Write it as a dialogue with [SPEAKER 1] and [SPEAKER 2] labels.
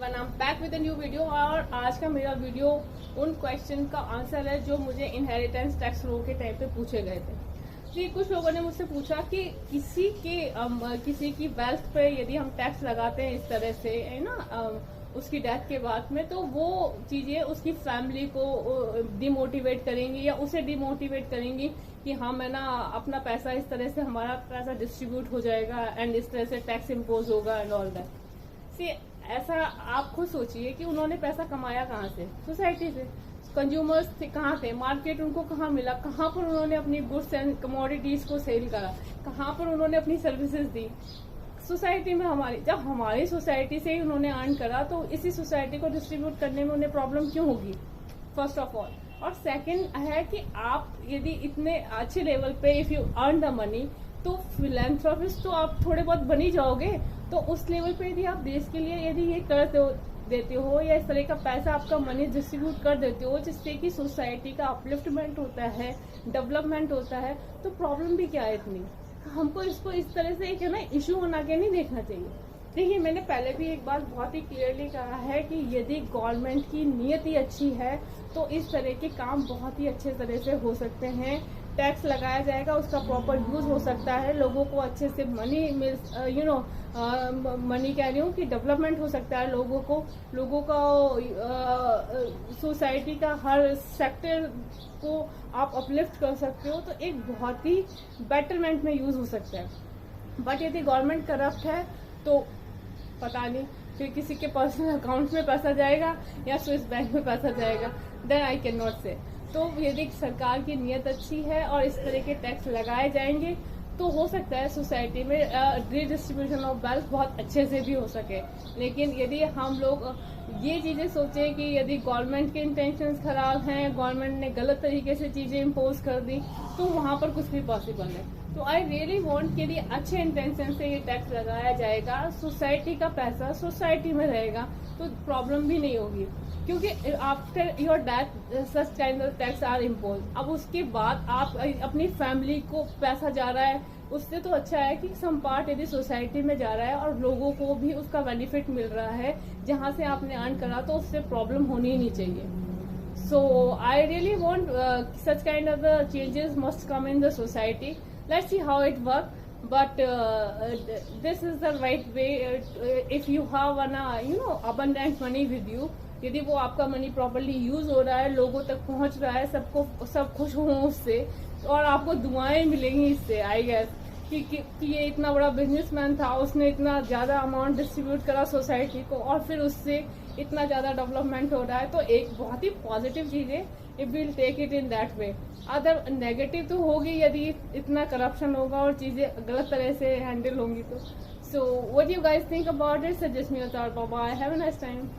[SPEAKER 1] Everyone, I am back with a new video. और आज का मेरा वीडियो उन क्वेश्चन का आंसर है जो मुझे इनहेरिटेंस टैक्स लो के टाइम पे पूछे गए थे। जी, कुछ लोगों ने मुझसे पूछा कि किसी की वेल्थ पे यदि हम टैक्स लगाते हैं इस तरह से, है ना, उसकी डेथ के बाद में, तो वो चीजें उसकी फैमिली को डिमोटिवेट करेंगी या उसे डिमोटिवेट करेंगी कि हम, है ना, अपना पैसा इस तरह से, हमारा पैसा डिस्ट्रीब्यूट हो जाएगा एंड इस तरह से टैक्स इम्पोज होगा एंड ऑल दैट। सी, ऐसा आप खुद सोचिए कि उन्होंने पैसा कमाया कहाँ से? सोसाइटी से। कंज्यूमर्स थे, कहाँ थे? मार्केट उनको कहाँ मिला? कहाँ पर उन्होंने अपनी गुड्स एंड कमोडिटीज को सेल करा? कहाँ पर उन्होंने अपनी सर्विसेज दी? सोसाइटी में। जब हमारी सोसाइटी से ही उन्होंने अर्न करा, तो इसी सोसाइटी को डिस्ट्रीब्यूट करने में उन्हें प्रॉब्लम क्यों होगी? First of all. और सेकंड है कि आप यदि इतने अच्छे लेवल पे if you earn the money, तो फिलैंथ्रोपिस्ट तो आप थोड़े बहुत बन ही जाओगे। तो उस लेवल पे यदि आप देश के लिए यदि ये कर देते हो या इस तरह का पैसा, आपका मनी डिस्ट्रीब्यूट कर देते हो जिससे कि सोसाइटी का अपलिफ्टमेंट होता है, डेवलपमेंट होता है, तो प्रॉब्लम भी क्या है इतनी? हमको इसको इस तरह से एक, है ना, इश्यू बना के नहीं देखना चाहिए। देखिए, मैंने पहले भी एक बात बहुत ही क्लियरली कहा है कि यदि गवर्नमेंट की नीयत ही अच्छी है तो इस तरह के काम बहुत ही अच्छे तरह से हो सकते हैं। टैक्स लगाया जाएगा, उसका प्रॉपर यूज हो सकता है, लोगों को अच्छे से मनी मिल, मनी कह रही हूँ कि डेवलपमेंट हो सकता है, लोगों का सोसाइटी का हर सेक्टर को आप अपलिफ्ट कर सकते हो, तो एक बहुत ही बेटरमेंट में यूज हो सकता है। बट यदि गवर्नमेंट करप्ट है तो पता नहीं फिर किसी के पर्सनल अकाउंट में पैसा जाएगा या स्विस बैंक में पैसा जाएगा, देन आई कैन नॉट से। तो यदि सरकार की नीयत अच्छी है और इस तरह के टैक्स लगाए जाएंगे तो हो सकता है सोसाइटी में रीडिस्ट्रीब्यूशन ऑफ वेल्थ बहुत अच्छे से भी हो सके। लेकिन यदि हम लोग ये चीजें सोचें कि यदि गवर्नमेंट के इंटेंशंस खराब हैं, गवर्नमेंट ने गलत तरीके से चीजें इम्पोज कर दी, तो वहां पर कुछ भी पॉसिबल है। तो आई रियली वांट कि यदि अच्छे इंटेंशन से ये टैक्स लगाया जाएगा, सोसाइटी का पैसा सोसाइटी में रहेगा, तो प्रॉब्लम भी नहीं होगी। क्योंकि after your death such kind of tax are impose. अब उसके बाद आप अपनी फैमिली को पैसा जा रहा है, उससे तो अच्छा है कि सम पार्ट यदि सोसाइटी में जा रहा है और लोगों को भी उसका बेनिफिट मिल रहा है जहां से आपने अर्न करा, तो उससे प्रॉब्लम होनी ही नहीं चाहिए। So I really want such kind of changes must come in the society. Let's see how it works. But this is the right way. If you have abundant money with you, यदि वो आपका money properly use हो रहा है, लोगों तक पहुंच रहा है, सब खुश हों उससे, और आपको दुआएं मिलेंगी इससे, आई गेस कि ये इतना बड़ा बिजनेसमैन था, उसने इतना ज्यादा अमाउंट डिस्ट्रीब्यूट करा सोसाइटी को और फिर उससे इतना ज्यादा डेवलपमेंट हो रहा है, तो एक बहुत ही पॉजिटिव चीज है if will take it in that way. Other negative तो होगी यदि इतना करप्शन होगा और चीजें गलत तरह से हैंडल होंगी तो। So what you guys think about it? Suggest me your thought. Bye bye, have a nice time.